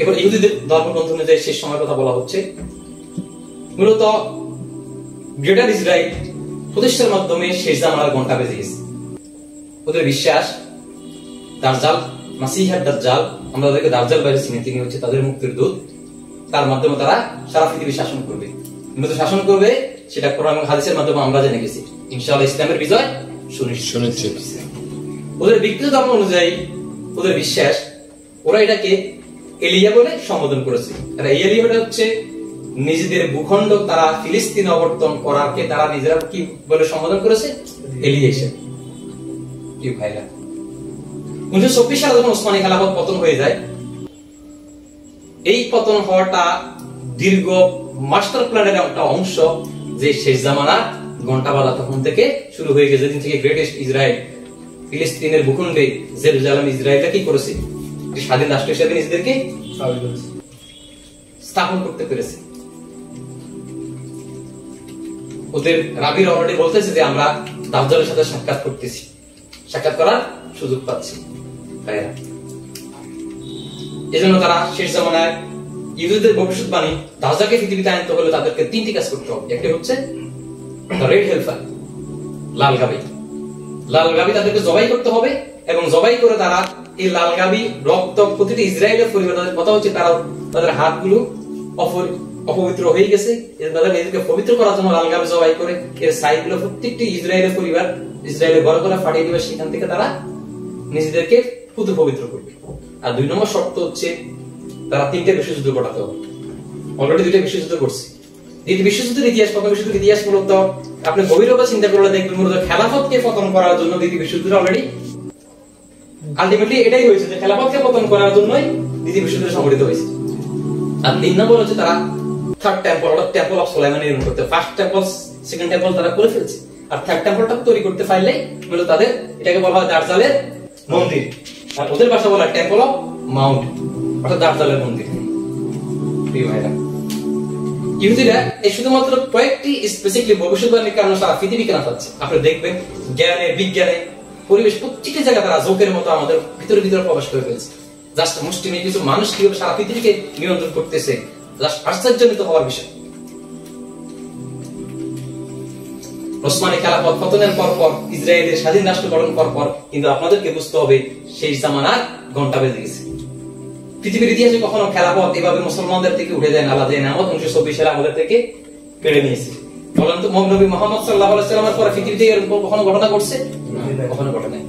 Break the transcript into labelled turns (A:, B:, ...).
A: এবার ইহুদিদের ধর্মগ্রন্থ অনুযায়ী শেষ সময়ের কথা বলা হচ্ছে। মূলত গ্রেটার ইসরায়েল প্রতিষ্ঠার মাধ্যমে শেষ জামানার ঘন্টা বেজে গেছে। ওদের বিশ্বাস দাজ্জাল, মাসিহার দাজ্জাল, আমরা তাদেরকে দাজ্জাল বাইরে চিনি, তিনি হচ্ছে তাদের মুক্তির দূত। তার মাধ্যমে তারা সারা পৃথিবী শাসন করবে। মূলত শাসন করবে সেটা কোরআন এবং হাদিসের মাধ্যমে আমরা জেনে গেছি। ইনশাআল্লাহ ইসলামের বিজয় সুনিশ্চিত। ওদের বিকৃত ধর্ম অনুযায়ী ওদের বিশ্বাস, ওরা এটাকে এলিয়া বলে সম্বোধন করেছে। আর এই এলিয়াটা হচ্ছে নিজেদের ভূখণ্ড তারা ফিলিস্তিন অবর্তন করাকে তারা নিজেরা কি বলে সম্বোধন করেছে? এলিয়া হিসেবে। কি ভাইরা, 1924 সালে যখন ওসমানী খেলাফত পতন হয়ে যায়, এই পতন হওয়াটা দীর্ঘ মাস্টার প্ল্যানের একটা অংশ, যে শেষ জামানার ঘন্টা বাজা তখন থেকে শুরু হয়ে গেছে। যেদিন থেকে গ্রেটেস্ট ইসরায়েল ফিলিস্তিনের ভূখণ্ডে জেরুজালেম ইসরায়েলটা কি করেছে? স্বাধীন রাষ্ট্র হিসেবে নিজেদেরকে স্থাপন করতে পেরেছে। ওদের রাবির অলরেডি বলতেছে যে আমরা দাজ্জালের সাথে সাক্ষাৎ করতেছি, সাক্ষাৎ করার সুযোগ পাচ্ছি। এজন্য তারা শেষ জামানায় ইহুদিদের ভবিষ্যৎবাণী, দাজ্জালকে পৃথিবীতে আনতে হলে তাদেরকে তিনটি কাজ করতে হবে। একটি হচ্ছে রেড হেলফার, লাল গাভী। লাল গাভী তাদেরকে জবাই করতে হবে, এবং জবাই করে তারা এই লাল গাভী রক্ত প্রতিটি ইসরায়েলের পরিবার, কথা হচ্ছে তারা তাদের হাতগুলো অপবিত্র হয়ে গেছে, তাদের নিজেকে পবিত্র করার জন্য লাল গাভী জবাই করে এর সাইগুলো প্রত্যেকটি ইসরায়েলের পরিবার ইসরায়েলের ঘরে ঘরে ফাটিয়ে দিবে। সেখান থেকে তারা নিজেদেরকে পুত পবিত্র করবে। আর 2 নম্বর শর্ত হচ্ছে তারা 3টে বিশ্বযুদ্ধ ঘটাতে হবে। অলরেডি 2টা বিশ্বযুদ্ধ করছে। দ্বিতীয় বিশ্বযুদ্ধের ইতিহাস, প্রথম বিশ্বযুদ্ধের ইতিহাস মূলত আপনি গভীরভাবে চিন্তা করলে দেখবেন মূলত খেলাফতকে পতন করার জন্য দ্বিতীয় বিশ্বযুদ্ধ অলরেডি আলটিমেটলি এটাই হয়েছে, যে খেলাফতকে পতন করার জন্যই দ্বিতীয় বিশ্বযুদ্ধ সংঘটিত হয়েছে। আর 3 নম্বর হচ্ছে তারা থার্ড টেম্পল অর্থাৎ টেম্পল অফ সুলাইমান নির্মাণ করতে, ফার্স্ট টেম্পল সেকেন্ড টেম্পল তারা করে ফেলছে। আর থার্ড টেম্পলটা তৈরি করতে পারলে মূলত তাদের এটাকে বলা হয় দাজ্জালের মন্দির। আর ওদের ভাষা বলা টেম্পল অফ মাউন্ট, অর্থাৎ দাজ্জালের মন্দির। প্রিয় ভাইরা, ইহুদিরা এই শুধুমাত্র কয়েকটি স্পেসিফিকলি ভবিষ্যৎবাণীর কারণে সারা পৃথিবী কেনা পাচ্ছে। আপনি দেখবেন জ্ঞানে, বিজ্ঞানে, পরিবেশ প্রত্যেকটি জায়গায় তারা জোকের মতো আমাদের ভিতরে ভিতরে প্রবেশ করে ফেলছে। জাস্ট মুষ্টিমেয় কিছু মানুষ কিভাবে সারা পৃথিবীকে নিয়ন্ত্রণ করতেছে, জাস্ট আশ্চর্যজনিত হওয়ার বিষয়। ওসমানী খেলাফত পতনের পর পর, ইসরায়েলের স্বাধীন রাষ্ট্র গঠন পর পর, কিন্তু আপনাদেরকে বুঝতে হবে সেই জামানার ঘন্টা বেজে গেছে। পৃথিবীর ইতিহাসে কখনো খেলাফত এভাবে মুসলমানদের থেকে উঠে যায় না। আল্লাহ যে নিয়ামত 1924 সালে আমাদের থেকে কেড়ে নিয়েছে। বলেন তো, নবী মুহাম্মদ সাল্লাল্লাহু আলাইহি ওয়াসাল্লামের পরে পৃথিবীতে এরকম কখনো ঘটনা ঘটছে? কখনো ঘটে নাই।